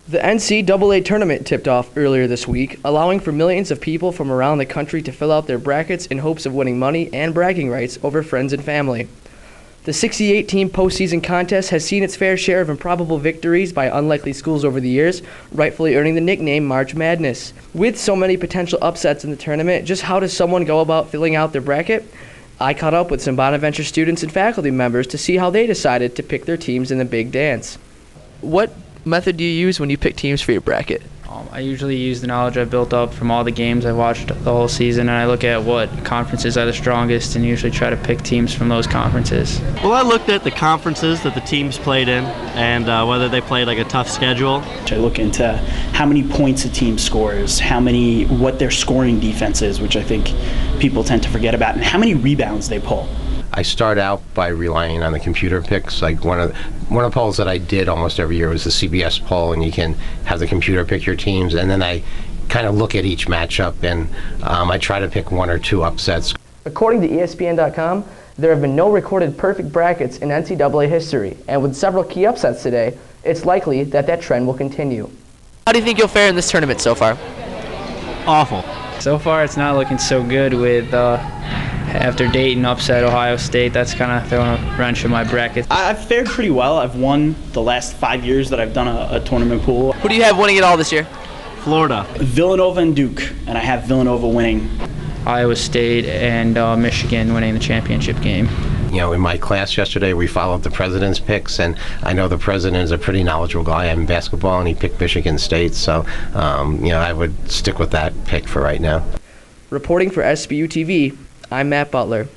The NCAA tournament tipped off earlier this week, allowing for millions of people from around the country to fill out their brackets in hopes of winning money and bragging rights over friends and family. The 68-team postseason contest has seen its fair share of improbable victories by unlikely schools over the years, rightfully earning the nickname March Madness. With so many potential upsets in the tournament, just how does someone go about filling out their bracket? I caught up with some Bonaventure students and faculty members to see how they decided to pick their teams in the big dance. What method do you use when you pick teams for your bracket? I usually use the knowledge I've built up from all the games I've watched the whole season, and I look at what conferences are the strongest and usually try to pick teams from those conferences. Well, I looked at the conferences that the teams played in and whether they played like a tough schedule. I look into how many points a team scores, what their scoring defense is, which I think people tend to forget about, and how many rebounds they pull. I start out by relying on the computer picks. Like one of the polls that I did almost every year was the CBS poll, and you can have the computer pick your teams, and then I kind of look at each matchup, and I try to pick one or two upsets. According to ESPN.com, there have been no recorded perfect brackets in NCAA history, and with several key upsets today, it's likely that trend will continue. How do you think you'll fare in this tournament so far? Awful. So far, it's not looking so good with after Dayton upset Ohio State. That's kind of throwing a wrench in my bracket. I've fared pretty well. I've won the last 5 years that I've done a tournament pool. Who do you have winning it all this year? Florida. Villanova and Duke, and I have Villanova winning. Iowa State and Michigan winning the championship game. You know, in my class yesterday, we followed the president's picks, and I know the president is a pretty knowledgeable guy in basketball, and he picked Michigan State, so I would stick with that pick for right now. Reporting for SBU-TV, I'm Matt Butler.